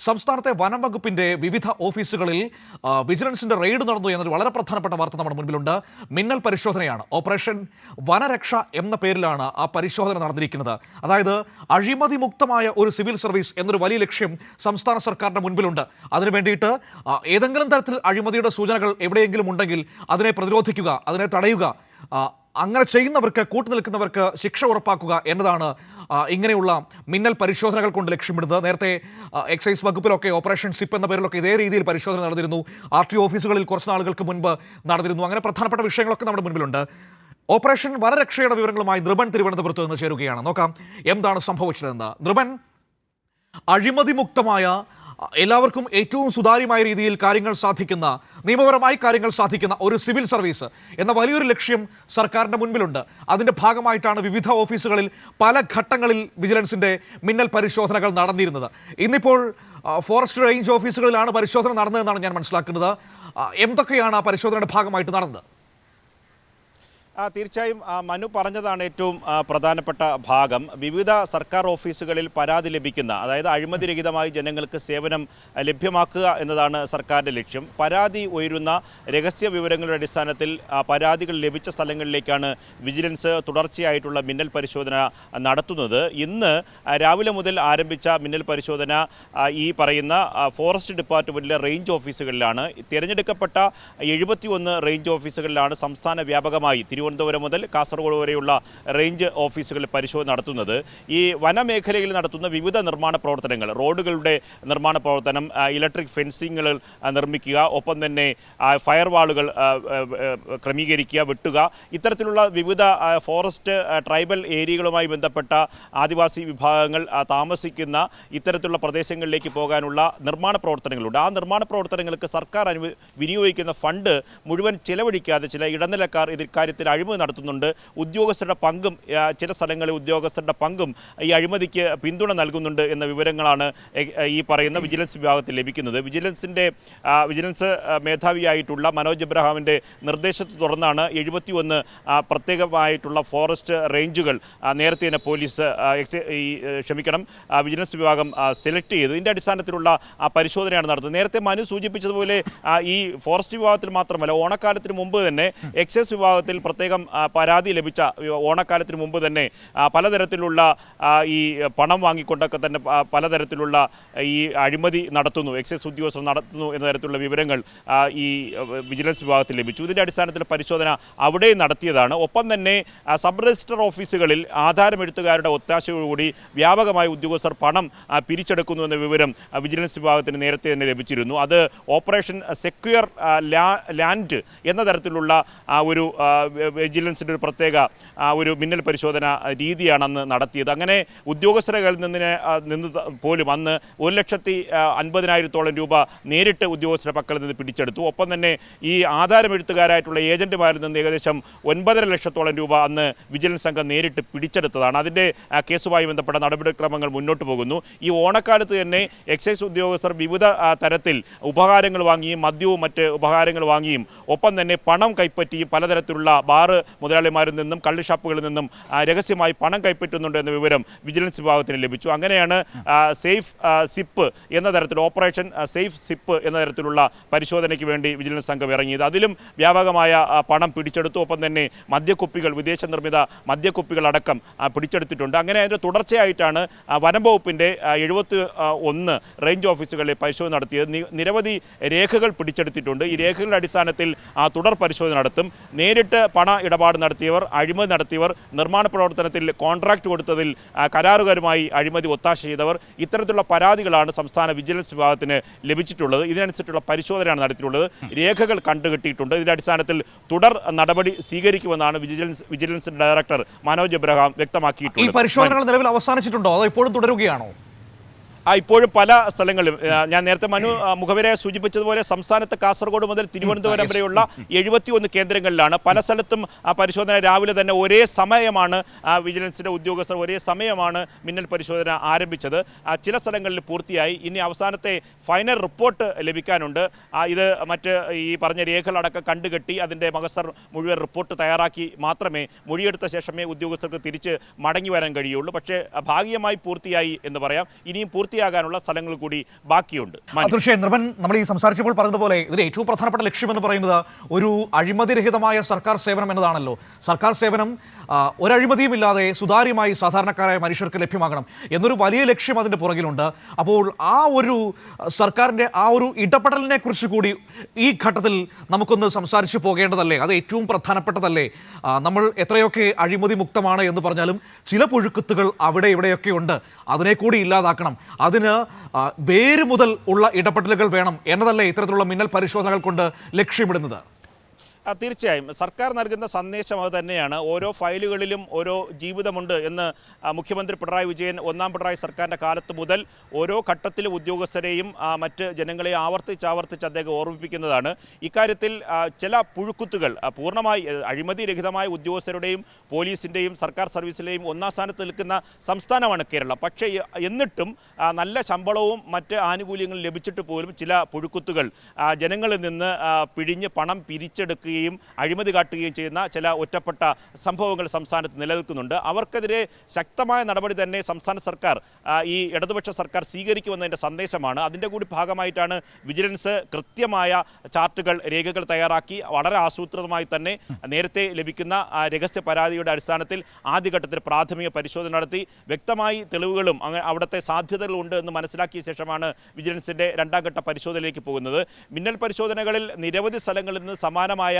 സംസ്ഥാനത്തെ വനം വകുപ്പിന്റെ വിവിധ ഓഫീസുകളിൽ വിജിലൻസിന്റെ റെയ്ഡ് നടന്നു എന്നൊരു വളരെ പ്രധാനപ്പെട്ട വാർത്ത നമ്മുടെ മുൻപിലുണ്ട്. മിന്നൽ പരിശോധനയാണ്. ഓപ്പറേഷൻ വനരക്ഷ എന്ന പേരിലാണ് ആ പരിശോധന നടന്നിരിക്കുന്നത്. അതായത് അഴിമതി മുക്തമായ ഒരു സിവിൽ സർവീസ് എന്നൊരു വലിയ ലക്ഷ്യം സംസ്ഥാന സർക്കാരിന്റെ മുൻപിലുണ്ട്. അതിനു വേണ്ടിയിട്ട് ഏതെങ്കിലും തരത്തിൽ അഴിമതിയുടെ സൂചനകൾ എവിടെയെങ്കിലും ഉണ്ടെങ്കിൽ അതിനെ പ്രതിരോധിക്കുക, അതിനെ തടയുക, അങ്ങനെ ചെയ്യുന്നവർക്ക്, കൂട്ടുനിൽക്കുന്നവർക്ക് ശിക്ഷ ഉറപ്പാക്കുക എന്നതാണ് ഇങ്ങനെയുള്ള മിന്നൽ പരിശോധനകൾ കൊണ്ട് ലക്ഷ്യമിടുന്നത്. നേരത്തെ എക്സൈസ് വകുപ്പിലൊക്കെ ഓപ്പറേഷൻ സിപ്പ് എന്ന പേരിലൊക്കെ ഇതേ രീതിയിൽ പരിശോധന നടന്നിരുന്നു. RTO ഓഫീസുകളിൽ കുറച്ച് നാളുകൾക്ക് മുൻപ് നടന്നിരുന്നു. അങ്ങനെ പ്രധാനപ്പെട്ട വിഷയങ്ങളൊക്കെ നമ്മുടെ മുൻപിലുണ്ട്. ഓപ്പറേഷൻ വനരക്ഷയുടെ വിവരങ്ങളുമായി ദ്രുബൻ തിരുവനന്തപുരത്ത് നിന്ന് ചേരുകയാണ്. നോക്കാം എന്താണ് സംഭവിച്ചതെന്ന്. ദ്രുബൻ, അഴിമതി മുക്തമായ, എല്ലാവർക്കും ഏറ്റവും സുതാര്യമായ രീതിയിൽ കാര്യങ്ങൾ സാധിക്കുന്ന, നിയമപരമായി കാര്യങ്ങൾ സാധിക്കുന്ന ഒരു സിവിൽ സർവീസ് എന്ന വലിയൊരു ലക്ഷ്യം സർക്കാരിന്റെ മുൻപിലുണ്ട്. അതിന്റെ ഭാഗമായിട്ടാണ് വിവിധ ഓഫീസുകളിൽ പല ഘട്ടങ്ങളിൽ വിജിലൻസിന്റെ മിന്നൽ പരിശോധനകൾ നടന്നിരുന്നത്. ഇന്നിപ്പോൾ ഫോറസ്റ്റ് റേഞ്ച് ഓഫീസുകളിലാണ് പരിശോധന നടന്നതെന്നാണ് ഞാൻ മനസ്സിലാക്കുന്നത്. എന്തൊക്കെയാണ് ആ പരിശോധനയുടെ ഭാഗമായിട്ട് നടന്നത്? തീർച്ചയായും മനു പറഞ്ഞതാണ് ഏറ്റവും പ്രധാനപ്പെട്ട ഭാഗം. വിവിധ സർക്കാർ ഓഫീസുകളിൽ പരാതി ലഭിക്കുന്ന, അതായത് അഴിമതിരഹിതമായി ജനങ്ങൾക്ക് സേവനം ലഭ്യമാക്കുക എന്നതാണ് സർക്കാരിൻ്റെ ലക്ഷ്യം. പരാതി ഉയരുന്ന രഹസ്യ വിവരങ്ങളുടെ അടിസ്ഥാനത്തിൽ പരാതികൾ ലഭിച്ച സ്ഥലങ്ങളിലേക്കാണ് വിജിലൻസ് തുടർച്ചയായിട്ടുള്ള മിന്നൽ പരിശോധന നടത്തുന്നത്. ഇന്ന് രാവിലെ മുതൽ ആരംഭിച്ച മിന്നൽ പരിശോധന ഈ പറയുന്ന ഫോറസ്റ്റ് ഡിപ്പാർട്ട്മെൻറ്റിലെ റേഞ്ച് ഓഫീസുകളിലാണ്. തിരഞ്ഞെടുക്കപ്പെട്ട 71 റേഞ്ച് ഓഫീസുകളിലാണ് സംസ്ഥാന വ്യാപകമായി തിരുവനന്തപുരം മുതൽ കാസർഗോഡ് വരെയുള്ള റേഞ്ച് ഓഫീസുകളിൽ പരിശോധന നടത്തുന്നത്. ഈ വനമേഖലയിൽ നടത്തുന്ന വിവിധ നിർമ്മാണ പ്രവർത്തനങ്ങൾ, റോഡുകളുടെ നിർമ്മാണ പ്രവർത്തനം, ഇലക്ട്രിക് ഫെൻസിങ്ങുകൾ നിർമ്മിക്കുക, ഒപ്പം തന്നെ ഫയർ വാളുകൾ ക്രമീകരിക്കുക, വെട്ടുക, ഇത്തരത്തിലുള്ള വിവിധ ഫോറസ്റ്റ് ട്രൈബൽ ഏരിയകളുമായി ബന്ധപ്പെട്ട ആദിവാസി വിഭാഗങ്ങൾ താമസിക്കുന്ന ഇത്തരത്തിലുള്ള പ്രദേശങ്ങളിലേക്ക് പോകാനുള്ള നിർമ്മാണ പ്രവർത്തനങ്ങളുണ്ട്. ആ നിർമ്മാണ പ്രവർത്തനങ്ങൾക്ക് സർക്കാർ വിനിയോഗിക്കുന്ന ഫണ്ട് മുഴുവൻ ചെലവഴിക്കാതെ ചില ഇടനിലക്കാർ ഇക്കാര്യത്തിൽ അഴിമതി നടത്തുന്നുണ്ട്. ഉദ്യോഗസ്ഥരുടെ പങ്കും, ചില സ്ഥലങ്ങളിൽ ഉദ്യോഗസ്ഥരുടെ പങ്കും ഈ അഴിമതിക്ക് പിന്തുണ നൽകുന്നുണ്ട് എന്ന വിവരങ്ങളാണ് ഈ പറയുന്ന വിജിലൻസ് വിഭാഗത്തിൽ ലഭിക്കുന്നത്. വിജിലൻസ് മേധാവിയായിട്ടുള്ള മനോജ് എബ്രഹാമിൻ്റെ നിർദ്ദേശത്തെ തുടർന്നാണ് 71 പ്രത്യേകമായിട്ടുള്ള ഫോറസ്റ്റ് റേഞ്ചുകൾ നേരത്തെ തന്നെ വിജിലൻസ് വിഭാഗം സെലക്ട് ചെയ്ത് ഇതിൻ്റെ അടിസ്ഥാനത്തിലുള്ള പരിശോധനയാണ് നടത്തുന്നത്. നേരത്തെ മനു സൂചിപ്പിച്ചതുപോലെ ഈ ഫോറസ്റ്റ് വിഭാഗത്തിൽ മാത്രമല്ല, ഓണക്കാലത്തിന് മുമ്പ് തന്നെ എക്സൈസ് വിഭാഗത്തിൽ പ്രത്യേകം പരാതി ലഭിച്ച, ഓണക്കാലത്തിന് മുമ്പ് തന്നെ പലതരത്തിലുള്ള ഈ പണം വാങ്ങിക്കൊണ്ടൊക്കെ തന്നെ പലതരത്തിലുള്ള ഈ അഴിമതി നടത്തുന്നു, എക്സൈസ് ഉദ്യോഗസ്ഥർ നടത്തുന്നു എന്ന തരത്തിലുള്ള വിവരങ്ങൾ ഈ വിജിലൻസ് വിഭാഗത്തിൽ ലഭിച്ചു. ഇതിൻ്റെ അടിസ്ഥാനത്തിൽ പരിശോധന അവിടെ നടത്തിയതാണ്. ഒപ്പം തന്നെ സബ് രജിസ്റ്റർ ഓഫീസുകളിൽ ആധാരമെഴുത്തുകാരുടെ ഒത്താശയോടുകൂടി വ്യാപകമായി ഉദ്യോഗസ്ഥർ പണം പിരിച്ചെടുക്കുന്നു എന്ന വിവരം വിജിലൻസ് വിഭാഗത്തിന് നേരത്തെ തന്നെ ലഭിച്ചിരുന്നു. അത് ഓപ്പറേഷൻ സെക്യൂർ ലാൻഡ് എന്ന തരത്തിലുള്ള ഒരു വിജിലൻസിൻ്റെ ഒരു പ്രത്യേക ഒരു മിന്നൽ പരിശോധന രീതിയാണ് അന്ന് നടത്തിയത്. അങ്ങനെ ഉദ്യോഗസ്ഥരുടെ നിന്ന് പോലും അന്ന് 1,50,000 രൂപ നേരിട്ട് ഉദ്യോഗസ്ഥരുടെ പക്കൽ നിന്ന് പിടിച്ചെടുത്തു. ഒപ്പം തന്നെ ഈ ആധാരമെഴുത്തുകാരായിട്ടുള്ള ഏജന്റുമാരിൽ നിന്ന് ഏകദേശം 9.5 ലക്ഷത്തോളം രൂപ അന്ന് വിജിലൻസ് സംഘം നേരിട്ട് പിടിച്ചെടുത്തതാണ്. അതിൻ്റെ കേസുമായി ബന്ധപ്പെട്ട നടപടിക്രമങ്ങൾ മുന്നോട്ട് പോകുന്നു. ഈ ഓണക്കാലത്ത് തന്നെ എക്സൈസ് ഉദ്യോഗസ്ഥർ വിവിധ തരത്തിൽ ഉപഹാരങ്ങൾ വാങ്ങിയും മദ്യവും മറ്റ് ഉപഹാരങ്ങൾ വാങ്ങിയും ഒപ്പം തന്നെ പണം കൈപ്പറ്റിയും പലതരത്തിലുള്ള ബാറ് മുതലാളിമാരിൽ നിന്നും കള്ളുഷാപ്പുകളിൽ നിന്നും രഹസ്യമായി പണം കൈപ്പറ്റുന്നുണ്ട് എന്ന വിവരം വിജിലൻസ് വിഭാഗത്തിന് ലഭിച്ചു. അങ്ങനെയാണ് സേഫ് സിപ്പ് എന്ന തരത്തിൽ, ഓപ്പറേഷൻ സേഫ് സിപ്പ് എന്ന തരത്തിലുള്ള പരിശോധനയ്ക്ക് വേണ്ടി വിജിലൻസ് സംഘം ഇറങ്ങിയത്. അതിലും വ്യാപകമായ പണം പിടിച്ചെടുത്തു. ഒപ്പം തന്നെ മദ്യക്കുപ്പികൾ, വിദേശ നിർമ്മിത മദ്യക്കുപ്പികൾ അടക്കം പിടിച്ചെടുത്തിട്ടുണ്ട്. അങ്ങനെ അതിൻ്റെ തുടർച്ചയായിട്ടാണ് വനം വകുപ്പിൻ്റെ 71 റേഞ്ച് ഓഫീസുകളിൽ പരിശോധന നടത്തിയത്. നിരവധി രേഖകൾ പിടിച്ചെടുത്തിട്ടുണ്ട്. ഈ രേഖകളുടെ അടിസ്ഥാനത്തിൽ തുടർ പരിശോധന നടത്തും. നേരിട്ട് പണ ഇടപാട് നടത്തിയവർ, അഴിമതി നടത്തിയവർ, നിർമ്മാണ പ്രവർത്തനത്തിൽ കോൺട്രാക്ട് കൊടുത്തതിൽ കരാറുകാരുമായി അഴിമതി ഒത്താശ ചെയ്തവർ, ഇത്തരത്തിലുള്ള പരാതികളാണ് സംസ്ഥാന വിജിലൻസ് വിഭാഗത്തിന് ലഭിച്ചിട്ടുള്ളത്. ഇതിനനുസരിച്ചുള്ള പരിശോധനയാണ് നടത്തിയിട്ടുള്ളത്. രേഖകൾ കണ്ടുകെട്ടിയിട്ടുണ്ട്. ഇതിൻ്റെ അടിസ്ഥാനത്തിൽ തുടർ നടപടി സ്വീകരിക്കുമെന്നാണ് വിജിലൻസ് ഡയറക്ടർ മനോജ് എബ്രഹാം വ്യക്തമാക്കിയിട്ടുള്ളത്. ഈ പരിശോധനകൾ നിലവിൽ അവസാനിച്ചിട്ടുണ്ടോ അതോ ഇപ്പോഴും തുടരുകയാണോ? ഇപ്പോഴും പല സ്ഥലങ്ങളിലും ഞാൻ നേരത്തെ മനു മുഖവരെ സൂചിപ്പിച്ചതുപോലെ സംസ്ഥാനത്ത് കാസർഗോഡ് മുതൽ തിരുവനന്തപുരം വരെയുള്ള 71 കേന്ദ്രങ്ങളിലാണ്. പല സ്ഥലത്തും പരിശോധന രാവിലെ തന്നെ ഒരേ സമയമാണ് വിജിലൻസിൻ്റെ ഉദ്യോഗസ്ഥർ ഒരേ സമയമാണ് മിന്നൽ പരിശോധന ആരംഭിച്ചത്. ചില സ്ഥലങ്ങളിൽ പൂർത്തിയായി. ഇനി അവസാനത്തെ ഫൈനൽ റിപ്പോർട്ട് ലഭിക്കാനുണ്ട്. ഇത് മറ്റ് ഈ പറഞ്ഞ രേഖകളടക്കം കണ്ടുകെട്ടി അതിൻ്റെ മകസർ മുഴുവൻ റിപ്പോർട്ട് തയ്യാറാക്കി മാത്രമേ, മൊഴിയെടുത്ത ശേഷമേ ഉദ്യോഗസ്ഥർക്ക് തിരിച്ച് മടങ്ങി വരാൻ കഴിയുള്ളൂ. പക്ഷേ ഭാഗികമായി പൂർത്തിയായി എന്ന് പറയാം. ഇനിയും പൂർത്തിയാകാനുള്ള സ്ഥലങ്ങൾ കൂടി ബാക്കിയുണ്ട്. തീർച്ചയായും നിർമ്മൻ, നമ്മൾ ഈ സംസാരിച്ചപ്പോൾ പറഞ്ഞതുപോലെ ഇതിൽ ഏറ്റവും പ്രധാനപ്പെട്ട ലക്ഷ്യമെന്ന് പറയുന്നത് ഒരു അഴിമതിരഹിതമായ സർക്കാർ സേവനം എന്നതാണല്ലോ. സർക്കാർ സേവനം ഒരഴിമതിയുമില്ലാതെ സുതാര്യമായി സാധാരണക്കാരായ മനുഷ്യർക്ക് ലഭ്യമാകണം എന്നൊരു വലിയ ലക്ഷ്യം അതിൻ്റെ പുറകിലുണ്ട്. അപ്പോൾ ആ ഒരു സർക്കാരിൻ്റെ ആ ഒരു ഇടപെടലിനെ കുറിച്ച് കൂടി ഈ ഘട്ടത്തിൽ നമുക്കൊന്ന് സംസാരിച്ചു പോകേണ്ടതല്ലേ? അത് ഏറ്റവും പ്രധാനപ്പെട്ടതല്ലേ? നമ്മൾ എത്രയൊക്കെ അഴിമതി മുക്തമാണ് എന്ന് പറഞ്ഞാലും ചില പുഴുക്കുത്തുകൾ അവിടെ ഇവിടെയൊക്കെ ഉണ്ട്. അതിനെ കൂടി ഇല്ലാതാക്കണം. അതിന് വേര് മുതൽ ഉള്ള ഇടപെടലുകൾ വേണം എന്നതല്ലേ ഇത്തരത്തിലുള്ള മിന്നൽ പരിശോധനകൾ കൊണ്ട് ലക്ഷ്യമിടുന്നത്? തീർച്ചയായും സർക്കാർ നൽകുന്ന സന്ദേശം അത് തന്നെയാണ്. ഓരോ ഫയലുകളിലും ഓരോ ജീവിതമുണ്ട് എന്ന് മുഖ്യമന്ത്രി പിണറായി വിജയൻ ഒന്നാം പിണറായി സർക്കാരിൻ്റെ കാലത്ത് മുതൽ ഓരോ ഘട്ടത്തിലും ഉദ്യോഗസ്ഥരെയും മറ്റ് ജനങ്ങളെയും ആവർത്തിച്ച് അദ്ദേഹം ഓർമ്മിപ്പിക്കുന്നതാണ്. ഇക്കാര്യത്തിൽ ചില പുഴുക്കുത്തുകൾ പൂർണ്ണമായി അഴിമതിരഹിതമായ ഉദ്യോഗസ്ഥരുടെയും പോലീസിൻ്റെയും സർക്കാർ സർവീസിലെയും ഒന്നാം സ്ഥാനത്ത് നിൽക്കുന്ന സംസ്ഥാനമാണ് കേരളം. പക്ഷേ എന്നിട്ടും നല്ല ശമ്പളവും മറ്റ് ആനുകൂല്യങ്ങളും ലഭിച്ചിട്ട് പോലും ചില പുഴുക്കുത്തുകൾ ജനങ്ങളിൽ നിന്ന് പിഴിഞ്ഞ് പണം പിരിച്ചെടുക്കുക അഴിമതി കാട്ടുകയും ചെയ്യുന്ന ചില ഒറ്റപ്പെട്ട സംഭവങ്ങൾ സംസ്ഥാനത്ത് നിലനിൽക്കുന്നുണ്ട്. അവർക്കെതിരെ ശക്തമായ നടപടി തന്നെ സംസ്ഥാന സർക്കാർ ഈ ഇടതുപക്ഷ സർക്കാർ സ്വീകരിക്കുമെന്നതിൻ്റെ സന്ദേശമാണ്. അതിൻ്റെ കൂടി ഭാഗമായിട്ടാണ് വിജിലൻസ് കൃത്യമായ ചാർട്ടുകൾ രേഖകൾ തയ്യാറാക്കി വളരെ ആസൂത്രിതമായി തന്നെ നേരത്തെ ലഭിക്കുന്ന രഹസ്യ പരാതിയുടെ അടിസ്ഥാനത്തിൽ ആദ്യഘട്ടത്തിൽ പ്രാഥമിക പരിശോധന നടത്തി വ്യക്തമായി തെളിവുകളും അവിടുത്തെ സാധ്യതകളും ഉണ്ട് എന്ന് മനസ്സിലാക്കിയ ശേഷമാണ് വിജിലൻസിൻ്റെ രണ്ടാം ഘട്ട പരിശോധനയിലേക്ക് പോകുന്നത്. മിന്നൽ പരിശോധനകളിൽ നിരവധി സ്ഥലങ്ങളിൽ നിന്ന് സമാനമായ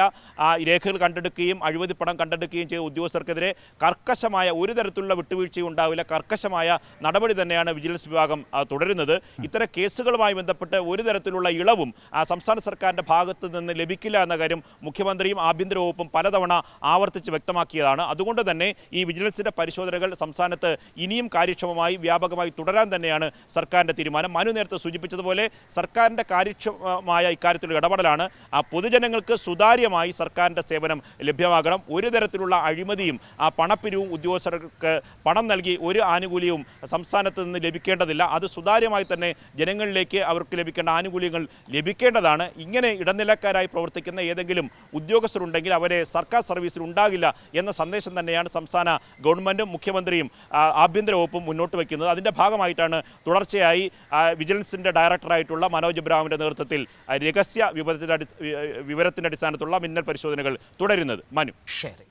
രേഖകൾ കണ്ടെടുക്കുകയും അഴിമതി പണം കണ്ടെടുക്കുകയും ചെയ്ത ഉദ്യോഗസ്ഥർക്കെതിരെ കർക്കശമായ ഒരു തരത്തിലുള്ള വിട്ടുവീഴ്ചയും ഉണ്ടാവില്ല. കർക്കശമായ നടപടി തന്നെയാണ് വിജിലൻസ് വിഭാഗം തുടരുന്നത്. ഇത്തരം കേസുകളുമായി ബന്ധപ്പെട്ട് ഒരു തരത്തിലുള്ള ഇളവും സംസ്ഥാന സർക്കാരിൻ്റെ ഭാഗത്ത് നിന്ന് ലഭിക്കില്ല എന്ന കാര്യം മുഖ്യമന്ത്രിയും ആഭ്യന്തര വകുപ്പും പലതവണ ആവർത്തിച്ച് വ്യക്തമാക്കിയതാണ്. അതുകൊണ്ട് തന്നെ ഈ വിജിലൻസിൻ്റെ പരിശോധനകൾ സംസ്ഥാനത്ത് ഇനിയും കാര്യക്ഷമമായി വ്യാപകമായി തുടരാൻ തന്നെയാണ് സർക്കാരിൻ്റെ തീരുമാനം. മനു നേരത്തെ സൂചിപ്പിച്ചതുപോലെ സർക്കാരിൻ്റെ കാര്യക്ഷമമായ ഇക്കാര്യത്തിലുള്ള ഇടപെടലാണ്. പൊതുജനങ്ങൾക്ക് സുതാര്യമായി സർക്കാരിൻ്റെ സേവനം ലഭ്യമാകണം. ഒരു തരത്തിലുള്ള അഴിമതിയും പണപ്പിരിവും ഉദ്യോഗസ്ഥർക്ക് പണം നൽകി ഒരു ആനുകൂല്യവും സംസ്ഥാനത്ത് നിന്ന് ലഭിക്കേണ്ടതില്ല. അത് സുതാര്യമായി തന്നെ ജനങ്ങളിലേക്ക് അവർക്ക് ലഭിക്കേണ്ട ആനുകൂല്യങ്ങൾ ലഭിക്കേണ്ടതാണ്. ഇങ്ങനെ ഇടനിലക്കാരായി പ്രവർത്തിക്കുന്ന ഏതെങ്കിലും ഉദ്യോഗസ്ഥരുണ്ടെങ്കിൽ അവരെ സർക്കാർ സർവീസിൽ ഉണ്ടാകില്ല എന്ന സന്ദേശം തന്നെയാണ് സംസ്ഥാന ഗവൺമെൻറ്റും മുഖ്യമന്ത്രിയും ആഭ്യന്തര വകുപ്പും മുന്നോട്ട് വയ്ക്കുന്നത്. അതിൻ്റെ ഭാഗമായിട്ടാണ് തുടർച്ചയായി വിജിലൻസിൻ്റെ ഡയറക്ടറായിട്ടുള്ള മനോജ് എബ്രഹാമിൻ്റെ നേതൃത്വത്തിൽ രഹസ്യ വിവരത്തിൻ്റെ അടിസ്ഥാനത്തിലുള്ള മിന്നൽ പരിശോധനകൾ തുടരുന്നത്. മനു. ശരി.